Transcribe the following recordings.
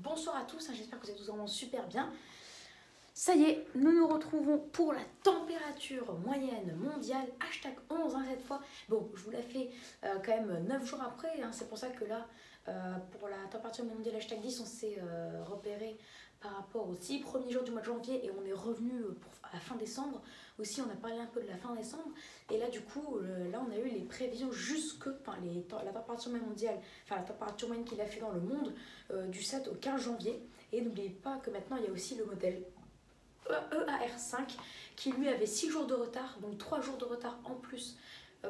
bonsoir à tous, j'espère que vous êtes tous vraiment super bien. Ça y est, nous nous retrouvons pour la température moyenne mondiale, hashtag 11 cette fois. Bon, je vous la fais quand même 9 jours après, c'est pour ça que là, pour la température mondiale hashtag 10, on s'est repéré par rapport aux 6 premiers jours du mois de janvier et on est revenu à la fin décembre. Aussi, on a parlé un peu de la fin décembre et là, du coup, là, on a eu les prévisions la température mondiale, la température moyenne qu'il a fait dans le monde du 7 au 15 janvier. Et n'oubliez pas que maintenant, il y a aussi le modèle EAR5 qui lui avait 6 jours de retard, donc 3 jours de retard en plus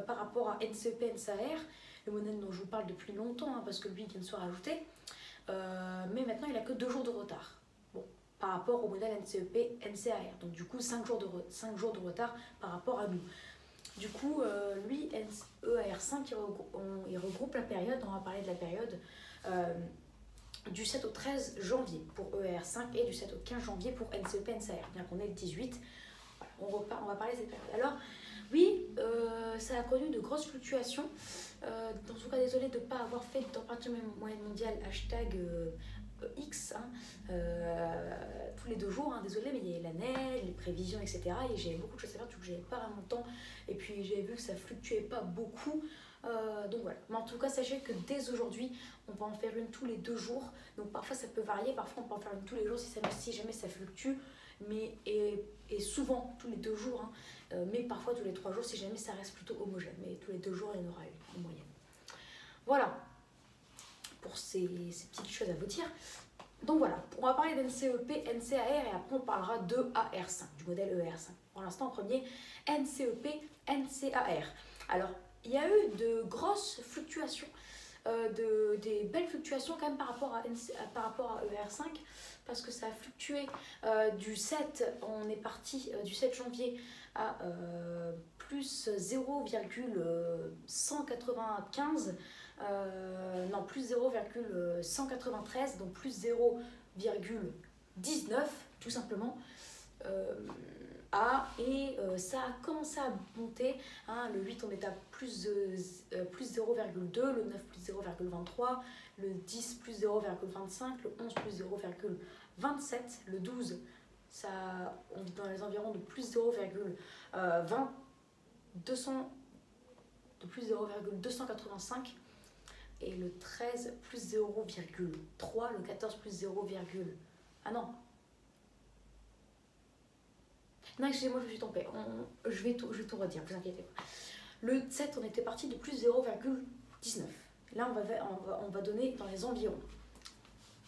par rapport à NCEP, NCAR, le modèle dont je vous parle depuis longtemps parce que lui vient de se rajouter, mais maintenant il a que 2 jours de retard par rapport au modèle NCEP, NCAR, donc du coup 5 jours de retard par rapport à nous. Du coup, lui, EAR5, il regroupe la période, on va parler de la période du 7 au 13 janvier pour EAR5 et du 7 au 15 janvier pour NCEP, NCAR, bien qu'on ait le 18. Voilà, on va parler de cette période. Alors, oui, ça a connu de grosses fluctuations. Dans tout cas, désolé de ne pas avoir fait de température moyenne mondiale hashtag X tous les 2 jours, désolé, mais il y a la neige, les prévisions, etc. Et j'avais beaucoup de choses à faire, du coup, j'avais pas vraiment le temps. Et puis, j'avais vu que ça fluctuait pas beaucoup. Donc voilà, mais en tout cas sachez que dès aujourd'hui on va en faire une tous les 2 jours, donc parfois ça peut varier, parfois on peut en faire une tous les jours si jamais ça fluctue, mais et souvent tous les 2 jours, mais parfois tous les 3 jours si jamais ça reste plutôt homogène, mais tous les 2 jours il y en aura une en moyenne. Voilà pour ces petites choses à vous dire. Donc voilà, on va parler d'NCEP, NCAR et après on parlera de AR5, du modèle EAR5. Pour l'instant en premier, NCEP, NCAR. Alors il y a eu de grosses fluctuations, des belles fluctuations quand même par rapport à ER5 parce que ça a fluctué du 7, on est parti du 7 janvier à plus 0,195, non plus 0,193, donc plus 0,19 tout simplement. Ça a commencé à monter, le 8 on est à plus 0,2, le 9 plus 0,23, le 10 plus 0,25, le 11 plus 0,27, le 12 on est dans les environs de plus 0,285 et le 13 plus 0,3, le 14 plus 0, non, excusez-moi, je me suis trompée. Je vais tout redire, vous inquiétez pas. Le 7, on était parti de plus 0,19. Là, on va donner dans les environs.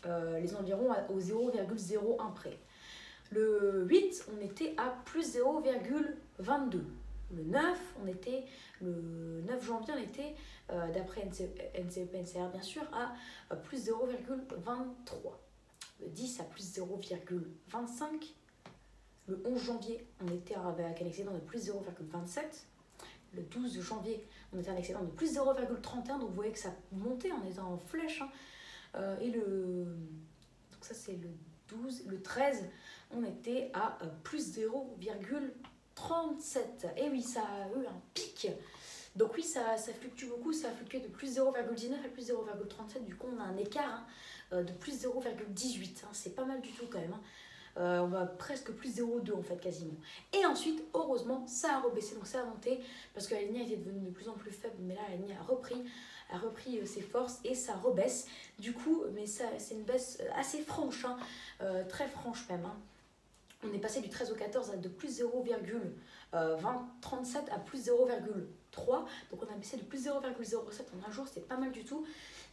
Les environs au 0,01 près. Le 8, on était à plus 0,22. Le 9, le 9 janvier, on était, d'après NCEP, NCR bien sûr, à plus 0,23. Le 10 à plus 0,25. Le 11 janvier, on était avec un excédent de plus 0,27. Le 12 janvier, on était à un excédent de plus 0,31. Donc vous voyez que ça montait, on était en flèche. Donc ça c'est le 12. Le 13, on était à plus 0,37. Et oui, ça a eu un pic. Donc oui, ça fluctue beaucoup. Ça a fluctué de plus 0,19 à plus 0,37. Du coup, on a un écart de plus 0,18. C'est pas mal du tout quand même. On va presque plus 0,2 en fait quasiment. Et ensuite, heureusement, ça a rebaissé, donc ça a monté parce que la ligne était devenue de plus en plus faible, mais là la ligne a repris ses forces et ça rebaisse. Du coup, mais ça c'est une baisse assez franche, très franche même. On est passé du 13 au 14 de plus 0,37 à plus 0,3. Donc on a baissé de plus 0,07 en un jour, c'est pas mal du tout.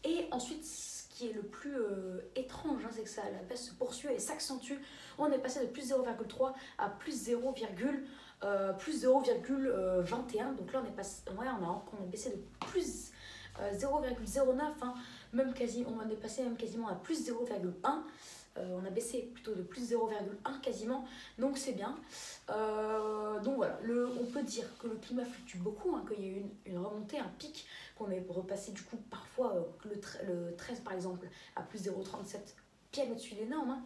Et ensuite, ce qui est le plus étrange, c'est que la baisse se poursuit et s'accentue. On est passé de plus 0,3 à plus 0,21. Donc là, on a baissé de plus 0,09. Même on est passé même quasiment à plus 0,1. On a baissé plutôt de plus 0,1 quasiment, donc c'est bien. Donc voilà, on peut dire que le climat fluctue beaucoup, qu'il y a eu une remontée, un pic, qu'on est repassé du coup parfois le 13 par exemple à plus 0,37, bien au-dessus des normes,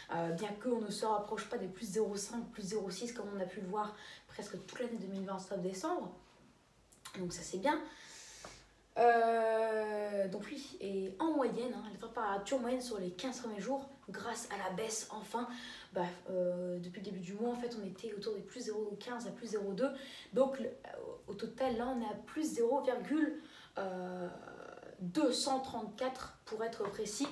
bien qu'on ne se rapproche pas des plus 0,5, plus 0,6 comme on a pu le voir presque toute l'année 2020 sauf décembre, donc ça c'est bien. Donc oui, et en moyenne, hein, la température moyenne sur les 15 premiers jours, grâce à la baisse enfin, depuis le début du mois, en fait, on était autour des plus 0,15 à plus 0,2. Donc au total, là, on est à plus 0,234 pour être précis.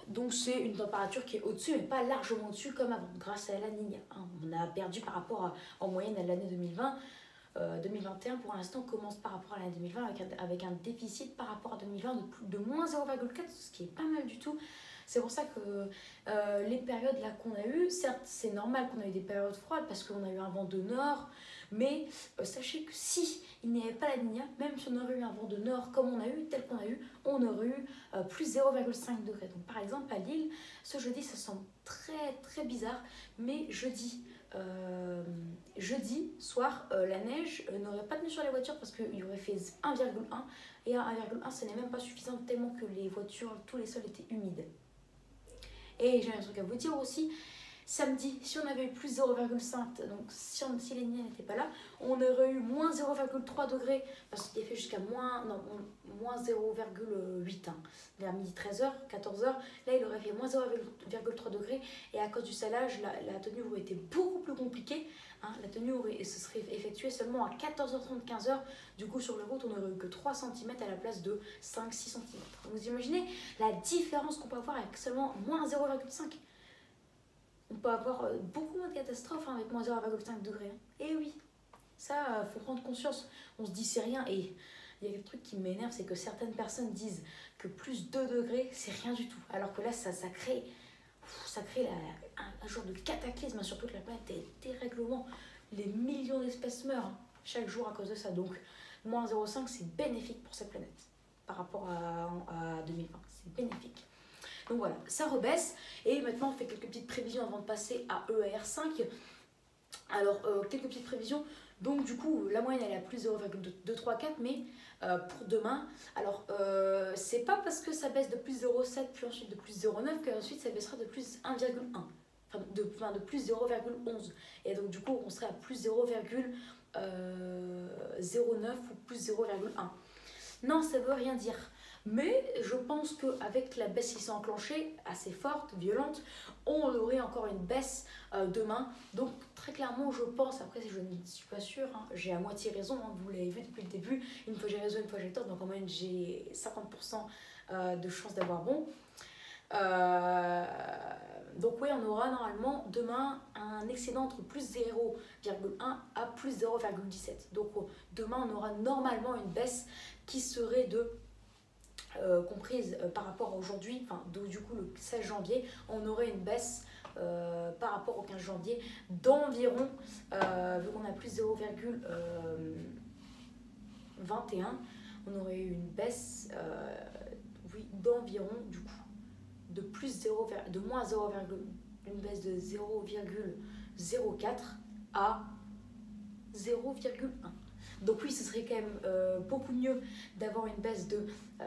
Donc c'est une température qui est au-dessus, mais pas largement au-dessus comme avant, grâce à la Niña. Hein. On a perdu par rapport en moyenne à l'année 2020. 2021 pour l'instant commence par rapport à l'année 2020 avec un déficit par rapport à 2020 de moins 0,4, ce qui est pas mal du tout. C'est pour ça que les périodes là qu'on a eues, certes c'est normal qu'on a eu des périodes froides parce qu'on a eu un vent de nord, mais sachez que si il n'y avait pas la Niña, même si on aurait eu un vent de nord comme on a eu, tel qu'on a eu, on aurait eu plus 0,5 degrés. Donc par exemple à Lille, ce jeudi ça semble très très bizarre, mais jeudi soir, la neige n'aurait pas tenu sur les voitures parce qu'il aurait fait 1,1 et à 1,1 ce n'est même pas suffisant tellement que les voitures, tous les sols étaient humides. Et j'ai un truc à vous dire aussi, samedi, si on avait eu plus 0,5, donc si les Niña n'étaient pas là, on aurait eu moins 0,3 degrés, parce qu'il a fait jusqu'à moins 0,8, hein, vers midi 13h, 14h, là il aurait fait moins 0,3 degrés, et à cause du salage, la tenue aurait été beaucoup plus compliquée, hein, la tenue se serait effectuée seulement à 14h30, 15h, du coup sur la route on n'aurait eu que 3 cm à la place de 5-6 cm. Donc vous imaginez la différence qu'on peut avoir avec seulement moins 0,5. On peut avoir beaucoup moins de catastrophes avec moins 0,5 degrés. Et oui, ça, faut prendre conscience. On se dit c'est rien. Et il y a un truc qui m'énerve, c'est que certaines personnes disent que plus 2 degrés, c'est rien du tout. Alors que là, ça crée un genre de cataclysme sur toute la planète. Des dérèglements. Les millions d'espèces meurent chaque jour à cause de ça. Donc, moins 0,5, c'est bénéfique pour cette planète par rapport à 2020. C'est bénéfique. Donc voilà, ça rebaisse. Et maintenant, on fait quelques petites prévisions avant de passer à EAR5. Alors, quelques petites prévisions. Donc, du coup, la moyenne, elle est à plus 0,234, mais pour demain, alors, c'est pas parce que ça baisse de plus 0,7 puis ensuite de plus 0,9 qu'ensuite ça baissera de plus 1,1. Enfin, de plus 0,11. Et donc, du coup, on serait à plus 0,09 ou plus 0,1. Non, ça veut rien dire. Mais je pense qu'avec la baisse qui s'est enclenchée, assez forte, violente, on aurait encore une baisse demain. Donc très clairement, je pense, après je ne suis pas sûre, hein, j'ai à moitié raison, hein, vous l'avez vu depuis le début, une fois j'ai raison, une fois j'ai tort, donc en moyenne j'ai 50% de chance d'avoir bon. Donc oui, on aura normalement demain un excédent entre plus 0,1 à plus 0,17. Donc demain, on aura normalement une baisse qui serait comprise par rapport à aujourd'hui, enfin du coup le 16 janvier, on aurait une baisse par rapport au 15 janvier d'environ, vu qu'on a plus 0,21, on aurait eu une baisse d'environ du coup de plus 0, de moins 0, une baisse de 0,04 à 0,1. Donc oui, ce serait quand même beaucoup mieux d'avoir une baisse de 0,04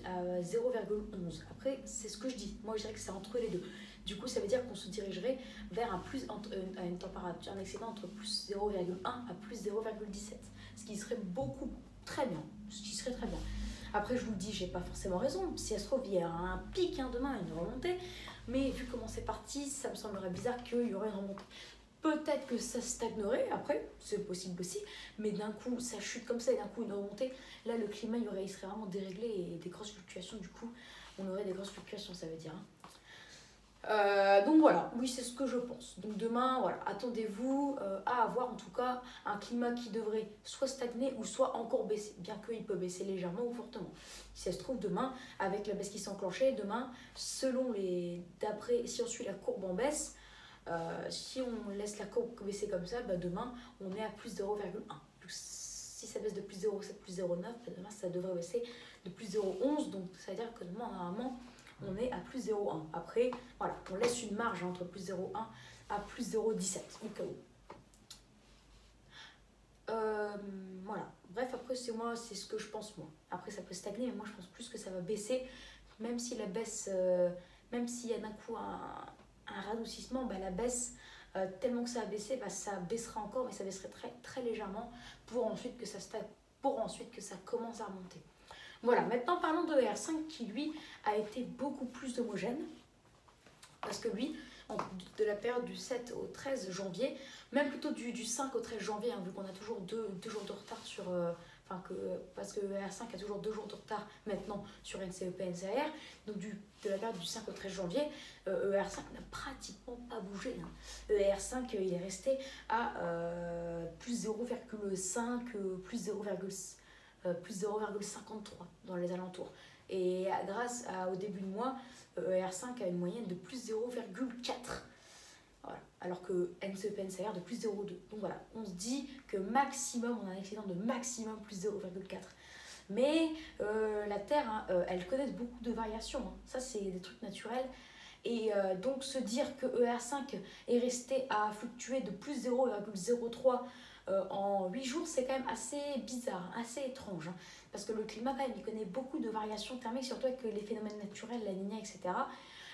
à 0,11. Après, c'est ce que je dis. Moi, je dirais que c'est entre les deux. Du coup, ça veut dire qu'on se dirigerait vers une température, un excédent entre plus 0,1 à plus 0,17. Ce qui serait très bien. Ce qui serait très bien. Après, je vous le dis, j'ai pas forcément raison. Si elle se trouve, il y a un pic demain, une remontée. Mais vu comment c'est parti, ça me semblerait bizarre qu'il y aurait une remontée. Peut-être que ça stagnerait, après, c'est possible aussi, mais d'un coup, ça chute comme ça et d'un coup, une remontée. Là, le climat, il serait vraiment déréglé et des grosses fluctuations, du coup, on aurait des grosses fluctuations, ça veut dire. Donc voilà, oui, c'est ce que je pense. Donc demain, voilà, attendez-vous à avoir en tout cas un climat qui devrait soit stagner ou soit encore baisser, bien qu'il peut baisser légèrement ou fortement. Si ça se trouve, demain, avec la baisse qui s'est enclenchée, demain, si on suit la courbe en baisse, si on laisse la courbe baisser comme ça, demain on est à plus 0,1. Si ça baisse de plus 0,7, plus 0,9, demain ça devrait baisser de plus 0,11. Donc ça veut dire que demain normalement on est à plus 0,1. Après, voilà, on laisse une marge entre plus 0,1 à plus 0,17 au cas où. Voilà. Bref, après c'est ce que je pense moi. Après ça peut stagner, mais moi je pense plus que ça va baisser, même si la baisse, même s'il y a d'un coup un radoucissement, la baisse tellement que ça a baissé, bah, ça baissera encore, mais ça baisserait très, très légèrement pour ensuite que ça stagne, pour ensuite que ça commence à remonter. Voilà, maintenant parlons de ER5 qui lui a été beaucoup plus homogène, parce que lui, de la période du 7 au 13 janvier, même plutôt du 5 au 13 janvier, hein, vu qu'on a toujours deux jours de retard sur... parce que ER5 a toujours 2 jours de retard maintenant sur NCEP, NCAR, donc de la période du 5 au 13 janvier, ER5 n'a pratiquement pas bougé. Hein. ER5, il est resté à plus 0,5, plus 0,53 dans les alentours. Et grâce au début de mois, ER5 a une moyenne de plus 0,4. Voilà. Alors que NCEP, NCAR de plus 0,2. Donc voilà, on se dit que maximum, on a un excédent de maximum plus 0,4. Mais la Terre, hein, elle connaît beaucoup de variations. Hein. Ça, c'est des trucs naturels. Et donc se dire que ER5 est resté à fluctuer de plus 0,03 en 8 jours, c'est quand même assez bizarre, assez étrange. Hein, parce que le climat, quand même, il connaît beaucoup de variations thermiques, surtout avec les phénomènes naturels, la Niña, etc.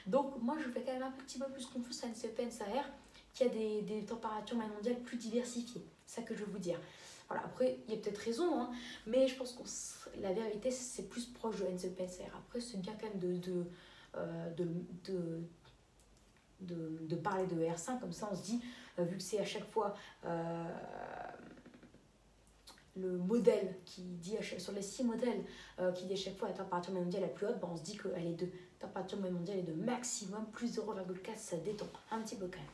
Donc moi, je fais quand même un petit peu plus confiance à NCEP, NCAR, qui a des températures mondiales plus diversifiées. C'est ça que je veux vous dire. Voilà, après, il y a peut-être raison, hein, mais je pense que la vérité, c'est plus proche de NCEP, NCAR. Après, c'est bien quand même de parler de ER5, comme ça on se dit, vu que c'est à chaque fois le modèle qui dit sur les 6 modèles qui dit à chaque fois la température mondiale la plus haute, ben on se dit que elle est de température mondiale est de maximum plus 0,4, ça détend un petit peu quand même.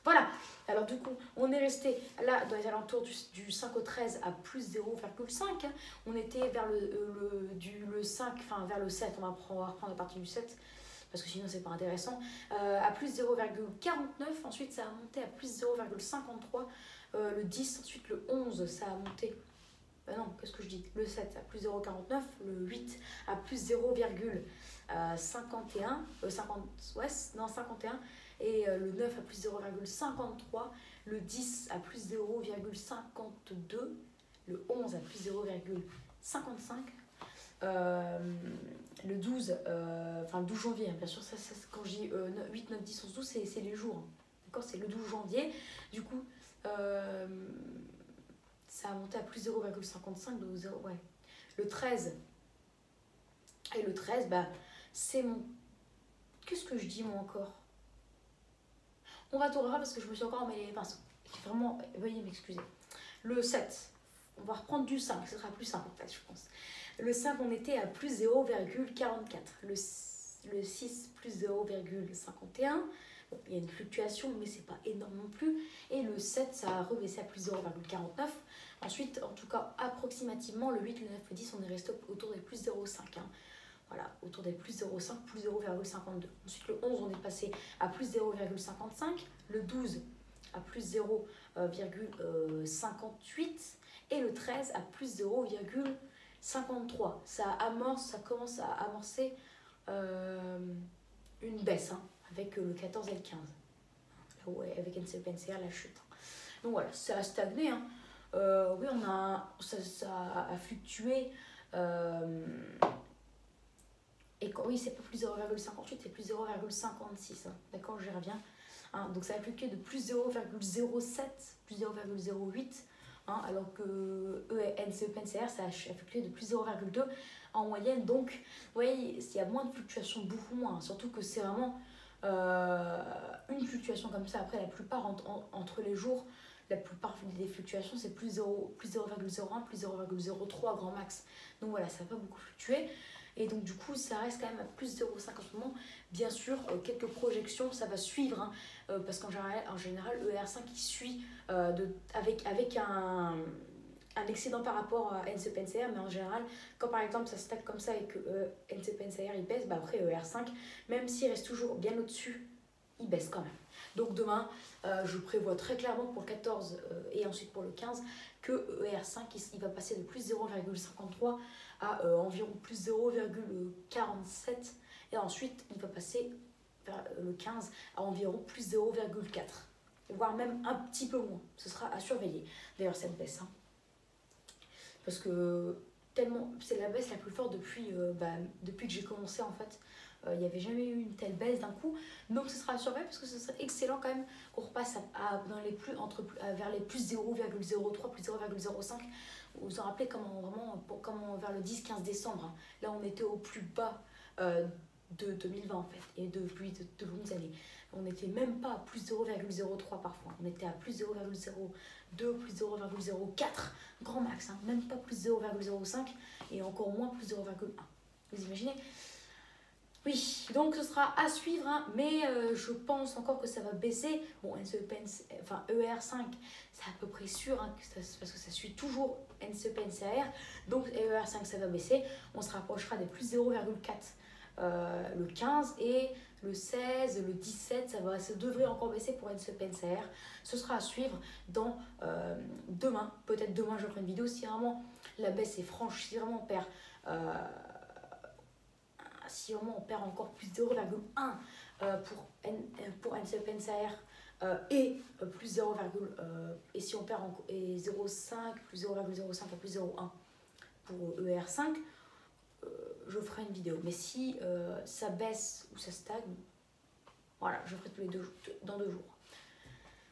Voilà, alors du coup, on est resté là dans les alentours du 5 au 13 à plus 0,5. Hein. On était vers le 5, enfin vers le 7, on va reprendre à partir du 7, parce que sinon c'est pas intéressant, à plus 0,49, ensuite ça a monté à plus 0,53, le 10, ensuite le 11, ça a monté, non, qu'est-ce que je dis, le 7 à plus 0,49, le 8 à plus 0,51, 51, et le 9 à plus 0,53, le 10 à plus 0,52, le 11 à plus 0,55, le 12, enfin le 12 janvier, hein, bien sûr, ça, quand je dis 8, 9, 10, 11, 12, c'est les jours, hein, d'accord, c'est le 12 janvier, du coup, ça a monté à plus 0,55, donc 0, ouais. Le 13, et le 13, bah, c'est mon... Qu'est-ce que je dis, moi, encore? On va tout refaire parce que je me suis encore emmêlé les pinceaux. Vraiment, veuillez m'excuser. Le 7, on va reprendre du 5, ce sera plus simple, en fait, je pense. Le 5, on était à plus 0,44. Le 6, plus 0,51. Bon, il y a une fluctuation, mais c'est pas énorme non plus. Et le 7, ça a rebaissé à plus 0,49. Ensuite, en tout cas, approximativement, le 8, le 9, le 10, on est resté autour des plus 0,5. Hein. Voilà, autour des plus 0,5, plus 0,52. Ensuite, le 11, on est passé à plus 0,55. Le 12, à plus 0,58. Et le 13, à plus 0,53. Ça commence à amorcer une baisse, hein, avec le 14 et le 15. Là où, avec NCEP, NCAR, la chute. Donc voilà, ça a stagné. Hein. Oui, ça a fluctué. Et quand, oui, c'est pas plus 0,58, c'est plus 0,56. Hein. D'accord, j'y reviens. Hein, donc ça a fluctué de plus 0,07, plus 0,08. Hein, alors que NCEP, NCR, ça a fluctué de plus 0,2 en moyenne. Donc, vous voyez, il y a moins de fluctuations, beaucoup moins. Hein, surtout que c'est vraiment une fluctuation comme ça. Après, la plupart entre les jours, la plupart des fluctuations, c'est plus 0,01, plus 0,03 grand max. Donc voilà, ça n'a pas beaucoup fluctué. Et donc du coup, ça reste quand même à plus 0,5 en ce moment. Bien sûr, quelques projections, ça va suivre, hein, parce qu'en général, ER5 il suit avec un excédent par rapport à NCEP, NCR, mais en général, quand par exemple ça stack comme ça et que NCEP, NCR il baisse, bah après ER5, même s'il reste toujours bien au-dessus, il baisse quand même. Donc demain, je prévois très clairement pour le 14 et ensuite pour le 15 que ER5 il va passer de plus 0,53 à environ plus 0,47 et ensuite il va passer vers le 15 à environ plus 0,4 voire même un petit peu moins. Ce sera à surveiller d'ailleurs cette baisse, hein. Parce que tellement, c'est la baisse la plus forte depuis que j'ai commencé en fait. Il n'y avait jamais eu une telle baisse d'un coup, donc ce sera à surveiller parce que ce serait excellent quand même qu'on repasse dans les plus, vers les plus 0,03, plus 0,05. Vous vous en rappelez comment vers le 10-15 décembre, hein, là on était au plus bas de 2020 en fait, et depuis de longues années. On n'était même pas à plus 0,03 parfois, on était à plus 0,02, plus 0,04, grand max, hein, même pas plus 0,05 et encore moins plus 0,1. Vous imaginez? Oui, donc ce sera à suivre, hein, mais je pense encore que ça va baisser. Bon, ER5, c'est à peu près sûr, hein, parce que ça suit toujours NCEP-NCAR, donc ER5 ça va baisser. On se rapprochera des plus 0,4 le 15 et le 16, le 17, ça devrait encore baisser pour NCEP-NCAR. Ce sera à suivre dans demain. Peut-être demain je ferai une vidéo si vraiment la baisse est franche, si vraiment on perd... si vraiment on perd encore plus 0,1 pour NCEP-NCAR et plus 0, et si on perd 0,5, plus 0,05 à plus 0,1 pour ER5, je ferai une vidéo. Mais si ça baisse ou ça stagne, voilà, je ferai dans 2 jours.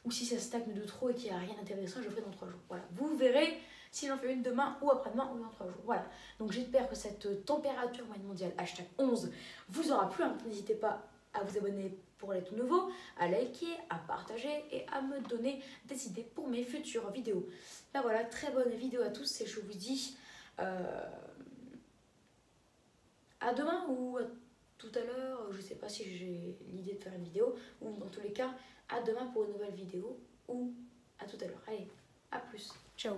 Ou si ça stagne de trop et qu'il n'y a rien d'intéressant, je ferai dans 3 jours. Voilà, vous verrez si j'en fais une demain ou après-demain ou dans 3 jours. Voilà, donc j'espère que cette température moyenne mondiale #11 vous aura plu. N'hésitez pas à vous abonner pour les tout nouveaux, à liker, à partager et à me donner des idées pour mes futures vidéos. Là voilà, très bonne vidéo à tous et je vous dis à demain ou à tout à l'heure. Je sais pas si j'ai l'idée de faire une vidéo ou dans tous les cas à demain pour une nouvelle vidéo ou à tout à l'heure. Allez, à plus, ciao.